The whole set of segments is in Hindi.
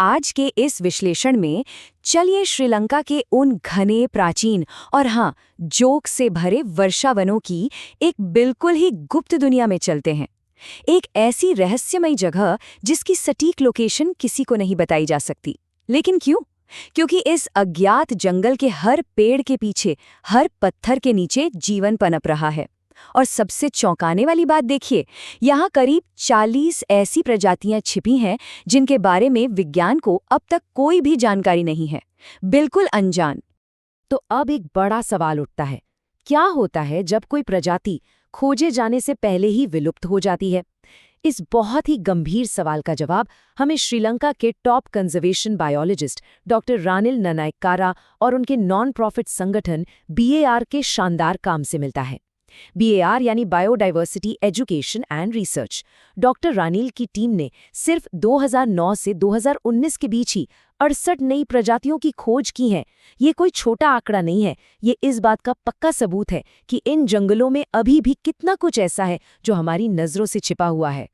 आज के इस विश्लेषण में चलिए श्रीलंका के उन घने प्राचीन और हाँ जोक से भरे वर्षावनों की एक बिल्कुल ही गुप्त दुनिया में चलते हैं। एक ऐसी रहस्यमयी जगह जिसकी सटीक लोकेशन किसी को नहीं बताई जा सकती। लेकिन क्यों? क्योंकि इस अज्ञात जंगल के हर पेड़ के पीछे, हर पत्थर के नीचे जीवन पनप रहा है। और सबसे चौंकाने वाली बात देखिए, यहाँ करीब 40 ऐसी प्रजातियां छिपी हैं जिनके बारे में विज्ञान को अब तक कोई भी जानकारी नहीं है, बिल्कुल अनजान। तो अब एक बड़ा सवाल उठता है, क्या होता है जब कोई प्रजाति खोजे जाने से पहले ही विलुप्त हो जाती है? इस बहुत ही गंभीर सवाल का जवाब हमें श्रीलंका के top conservation biologist doctor Ranil Nanayakkara और उनके नॉन प्रॉफिट संगठन BAR के शानदार काम से मिलता है। BAR यानी biodiversity education and research. Doctor Ranil की टीम ने सिर्फ 2009 से 2019 के बीच ही 68 नई प्रजातियों की खोज की है। ये कोई छोटा आंकड़ा नहीं है, ये इस बात का पक्का सबूत है कि इन जंगलों में अभी भी कितना कुछ ऐसा है जो हमारी नज़रों से छिपा हुआ है।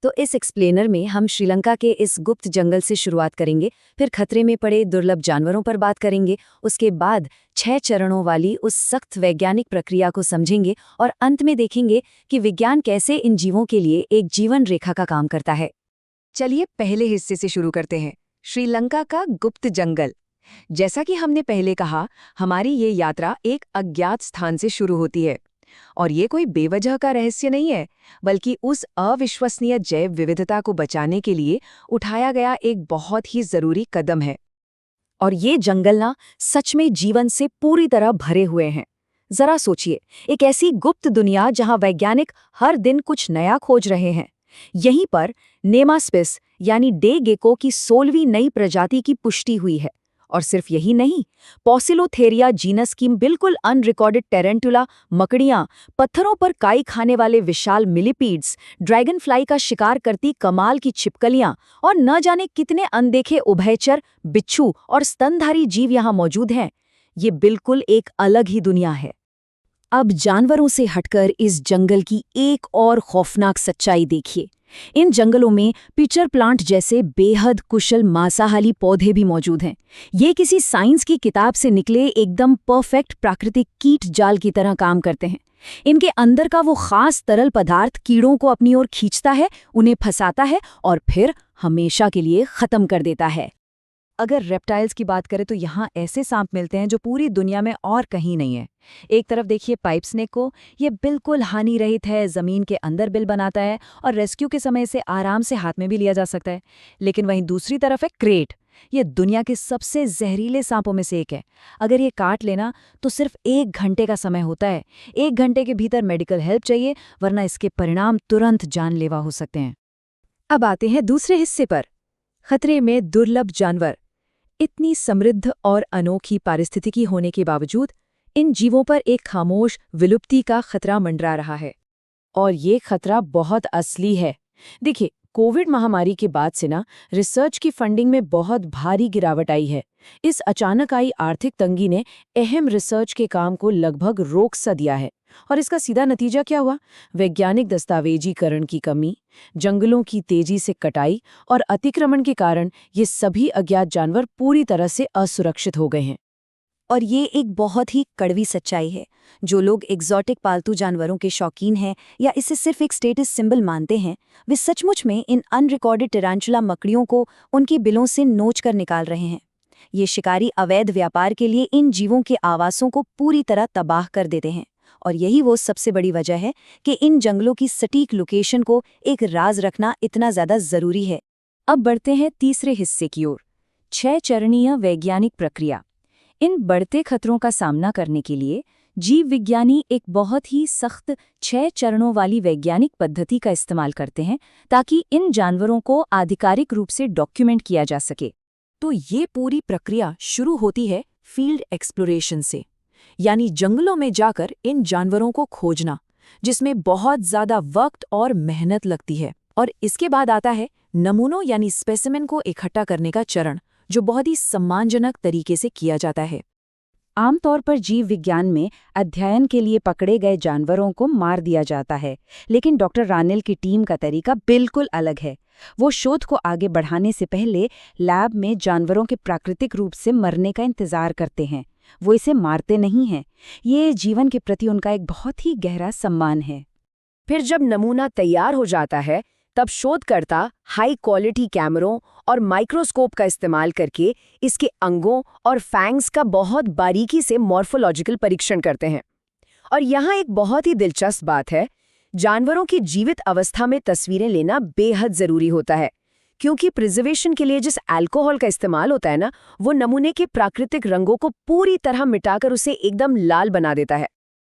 तो इस एक्सप्लेनर में हम श्रीलंका के इस गुप्त जंगल से शुरुआत करेंगे, फिर खतरे में पड़े दुर्लभ जानवरों पर बात करेंगे, उसके बाद 6 चरणों वाली उस सख्त वैज्ञानिक प्रक्रिया को समझेंगे और अंत में देखेंगे कि विज्ञान कैसे इन जीवों के लिए एक जीवन रेखा का काम करता है। चलिए पहले हिस्से से शुरू करते हैं, श्रीलंका का गुप्त जंगल। जैसा कि हमने पहले कहा, हमारी ये यात्रा एक अज्ञात स्थान से शुरू होती है। और ये कोई बेवजह का रहस्य नहीं है, बल्कि उस अविश्वसनीय जैव विविधता को बचाने के लिए उठाया गया एक बहुत ही जरूरी कदम है। और ये जंगल ना सच में जीवन से पूरी तरह भरे हुए हैं। जरा सोचिए, एक ऐसी गुप्त दुनिया जहां वैज्ञानिक हर दिन कुछ नया खोज रहे हैं। यहीं पर नेमास्पिस यानी डे गेको की 16वीं नई प्रजाति की पुष्टि हुई है। और सिर्फ यही नहीं, पॉसिलोथेरिया जीनस की बिल्कुल अनरिकॉर्डेड टेरेंटुला मकड़ियां, पत्थरों पर काई खाने वाले विशाल मिलीपीड्स, ड्रैगन फ्लाई का शिकार करती कमाल की छिपकलियां और न जाने कितने अनदेखे उभयचर, बिच्छू और स्तनधारी जीव यहाँ मौजूद हैं। ये बिल्कुल एक अलग ही दुनिया है। अब जानवरों से हटकर इस जंगल की एक और खौफनाक सच्चाई देखिए। इन जंगलों में पिचर प्लांट जैसे बेहद कुशल मांसाहारी पौधे भी मौजूद हैं। ये किसी साइंस की किताब से निकले एकदम परफेक्ट प्राकृतिक कीट जाल की तरह काम करते हैं। इनके अंदर का वो खास तरल पदार्थ कीड़ों को अपनी ओर खींचता है, उन्हें फंसाता है और फिर हमेशा के लिए खत्म कर देता है। अगर रेप्टाइल्स की बात करें तो यहाँ ऐसे सांप मिलते हैं जो पूरी दुनिया में और कहीं नहीं है। एक तरफ देखिए पाइप स्नेक को, ये बिल्कुल हानि रहित है, जमीन के अंदर बिल बनाता है और रेस्क्यू के समय से आराम से हाथ में भी लिया जा सकता है। लेकिन वहीं दूसरी तरफ है क्रेट। ये दुनिया के सबसे जहरीले सांपों में से एक है। अगर ये काट लेना तो सिर्फ 1 घंटे का समय होता है। 1 घंटे के भीतर मेडिकल हेल्प चाहिए, वरना इसके परिणाम तुरंत जानलेवा हो सकते हैं। अब आते हैं दूसरे हिस्से पर, खतरे में दुर्लभ जानवर। इतनी समृद्ध और अनोखी पारिस्थितिकी होने के बावजूद इन जीवों पर एक खामोश विलुप्ति का खतरा मंडरा रहा है। और ये खतरा बहुत असली है। देखिए, कोविड महामारी के बाद से ना रिसर्च की फंडिंग में बहुत भारी गिरावट आई है। इस अचानक आई आर्थिक तंगी ने अहम रिसर्च के काम को लगभग रोक सा दिया है। और इसका सीधा नतीजा क्या हुआ? वैज्ञानिक दस्तावेजीकरण की कमी, जंगलों की तेजी से कटाई और अतिक्रमण के कारण ये सभी अज्ञात जानवर पूरी तरह से असुरक्षित हो गए हैं। और ये एक बहुत ही कड़वी सच्चाई है। जो लोग एग्जॉटिक पालतू जानवरों के शौकीन हैं या इसे सिर्फ एक स्टेटस सिंबल मानते हैं, वे सचमुच में इन अनरिकॉर्डेड टेरांचुला मकड़ियों को उनके बिलों से नोच कर निकाल रहे हैं। ये शिकारी अवैध व्यापार के लिए इन जीवों के आवासों को पूरी तरह तबाह कर देते हैं। और यही वो सबसे बड़ी वजह है कि इन जंगलों की सटीक लोकेशन को एक राज रखना इतना ज्यादा जरूरी है। अब बढ़ते हैं तीसरे हिस्से की ओर, 6 चरणीय वैज्ञानिक प्रक्रिया। इन बढ़ते खतरों का सामना करने के लिए जीव विज्ञानी एक बहुत ही सख्त 6 चरणों वाली वैज्ञानिक पद्धति का इस्तेमाल करते हैं ताकि इन जानवरों को आधिकारिक रूप से डॉक्यूमेंट किया जा सके। तो ये पूरी प्रक्रिया शुरू होती है फील्ड एक्सप्लोरेशन से, यानी जंगलों में जाकर इन जानवरों को खोजना, जिसमें बहुत ज़्यादा वक्त और मेहनत लगती है। और इसके बाद आता है नमूनों यानी स्पेसिमेन को इकट्ठा करने का चरण, जो बहुत ही सम्मानजनक तरीके से किया जाता है। आमतौर पर जीव विज्ञान में अध्ययन के लिए पकड़े गए जानवरों को मार दिया जाता है, लेकिन डॉक्टर रानिल की टीम का तरीका बिल्कुल अलग है। वो शोध को आगे बढ़ाने से पहले लैब में जानवरों के प्राकृतिक रूप से मरने का इंतजार करते हैं। वो इसे मारते नहीं हैं। ये जीवन के प्रति उनका एक बहुत ही गहरा सम्मान है। फिर जब नमूना तैयार हो जाता है, तब शोधकर्ता हाई क्वालिटी कैमरों और माइक्रोस्कोप का इस्तेमाल करके इसके अंगों और फैंग्स का बहुत बारीकी से मॉर्फोलॉजिकल परीक्षण करते हैं। और यहाँ एक बहुत ही दिलचस्प बात है, जानवरों की जीवित अवस्था में तस्वीरें लेना बेहद ज़रूरी होता है, क्योंकि प्रिजर्वेशन के लिए जिस अल्कोहल का इस्तेमाल होता है ना, वो नमूने के प्राकृतिक रंगों को पूरी तरह मिटाकर उसे एकदम लाल बना देता है।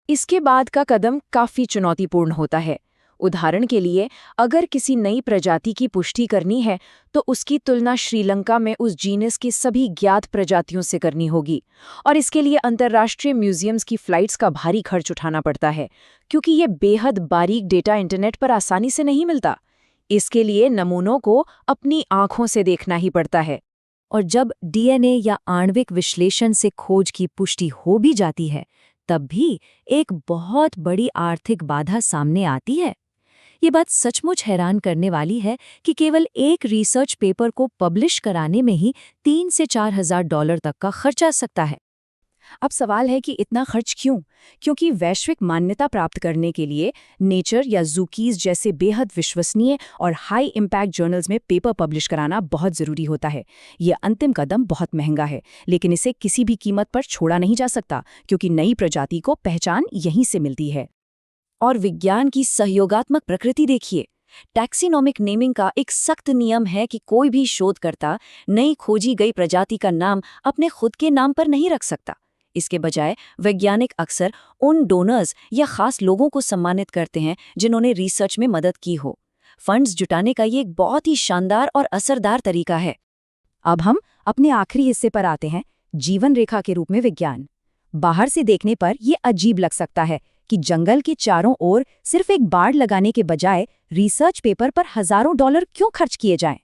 इसके बाद का कदम काफी चुनौतीपूर्ण होता है। उदाहरण के लिए, अगर किसी नई प्रजाति की पुष्टि करनी है तो उसकी तुलना श्रीलंका में उस जीनस की सभी ज्ञात प्रजातियों से करनी होगी, और इसके लिए अंतर्राष्ट्रीय म्यूजियम्स की फ्लाइट्स का भारी खर्च उठाना पड़ता है, क्योंकि ये बेहद बारीक डेटा इंटरनेट पर आसानी से नहीं मिलता। इसके लिए नमूनों को अपनी आंखों से देखना ही पड़ता है। और जब डीएनए या आणविक विश्लेषण से खोज की पुष्टि हो भी जाती है, तब भी एक बहुत बड़ी आर्थिक बाधा सामने आती है। ये बात सचमुच हैरान करने वाली है कि केवल एक रिसर्च पेपर को पब्लिश कराने में ही 3 से 4 हजार डॉलर तक का खर्च आ सकता है। अब सवाल है कि इतना खर्च क्यों? क्योंकि वैश्विक मान्यता प्राप्त करने के लिए नेचर या ज़ूकीज जैसे बेहद विश्वसनीय और हाई इम्पैक्ट जर्नल्स में पेपर पब्लिश कराना बहुत ज़रूरी होता है। ये अंतिम कदम बहुत महंगा है, लेकिन इसे किसी भी कीमत पर छोड़ा नहीं जा सकता, क्योंकि नई प्रजाति को पहचान यहीं से मिलती है। और विज्ञान की सहयोगात्मक प्रकृति देखिए। टैक्सीनॉमिक नेमिंग का एक सख्त नियम है कि कोई भी शोधकर्ता नई खोजी गई प्रजाति का नाम अपने खुद के नाम पर नहीं रख सकता। इसके बजाय वैज्ञानिक अक्सर उन डोनर्स या खास लोगों को सम्मानित करते हैं जिन्होंने रिसर्च में मदद की हो। फंड्स जुटाने का ये एक बहुत ही शानदार और असरदार तरीका है। अब हम अपने आखिरी हिस्से पर आते हैं, जीवन रेखा के रूप में विज्ञान। बाहर से देखने पर यह अजीब लग सकता है कि जंगल के चारों ओर सिर्फ एक बाड़ लगाने के बजाय रिसर्च पेपर पर हजारों डॉलर क्यों खर्च किए जाएं?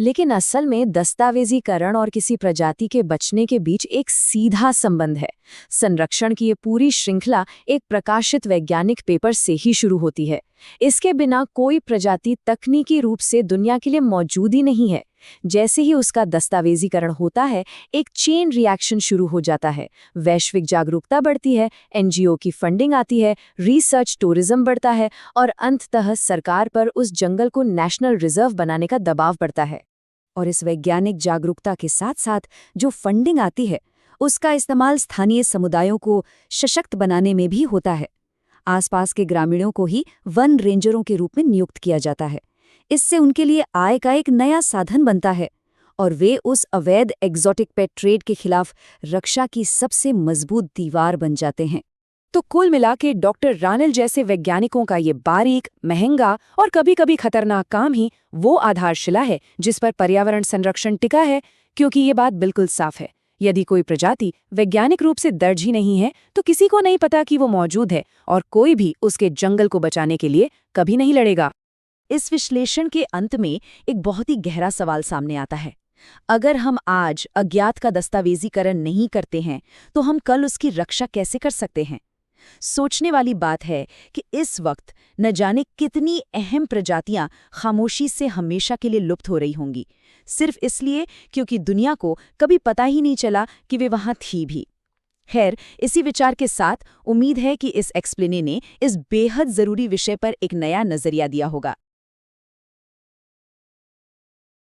लेकिन असल में दस्तावेजीकरण और किसी प्रजाति के बचने के बीच एक सीधा संबंध है। संरक्षण की ये पूरी श्रृंखला एक प्रकाशित वैज्ञानिक पेपर से ही शुरू होती है। इसके बिना कोई प्रजाति तकनीकी रूप से दुनिया के लिए मौजूद ही नहीं है। जैसे ही उसका दस्तावेजीकरण होता है, एक चेन रिएक्शन शुरू हो जाता है। वैश्विक जागरूकता बढ़ती है, एनजीओ की फंडिंग आती है, रिसर्च टूरिज्म बढ़ता है और अंततः सरकार पर उस जंगल को नेशनल रिजर्व बनाने का दबाव पड़ता है। और इस वैज्ञानिक जागरूकता के साथ साथ जो फंडिंग आती है, उसका इस्तेमाल स्थानीय समुदायों को सशक्त बनाने में भी होता है। आसपास के ग्रामीणों को ही वन रेंजरों के रूप में नियुक्त किया जाता है। इससे उनके लिए आय का एक नया साधन बनता है और वे उस अवैध एक्सोटिक पेट ट्रेड के खिलाफ रक्षा की सबसे मजबूत दीवार बन जाते हैं। तो कुल मिला के डॉक्टर रानल जैसे वैज्ञानिकों का ये बारीक, महंगा और कभी-कभी खतरनाक काम ही वो आधारशिला है जिस पर पर्यावरण संरक्षण टिका है। क्योंकि ये बात बिल्कुल साफ है, यदि कोई प्रजाति वैज्ञानिक रूप से दर्ज ही नहीं है तो किसी को नहीं पता कि वो मौजूद है, और कोई भी उसके जंगल को बचाने के लिए कभी नहीं लड़ेगा। इस विश्लेषण के अंत में एक बहुत ही गहरा सवाल सामने आता है। अगर हम आज अज्ञात का दस्तावेजीकरण नहीं करते हैं तो हम कल उसकी रक्षा कैसे कर सकते हैं? सोचने वाली बात है कि इस वक्त न जाने कितनी अहम प्रजातियां खामोशी से हमेशा के लिए लुप्त हो रही होंगी, सिर्फ इसलिए क्योंकि दुनिया को कभी पता ही नहीं चला कि वे वहां थी भी। खैर, इसी विचार के साथ उम्मीद है कि इस एक्सप्लेने ने इस बेहद जरूरी विषय पर एक नया नजरिया दिया होगा।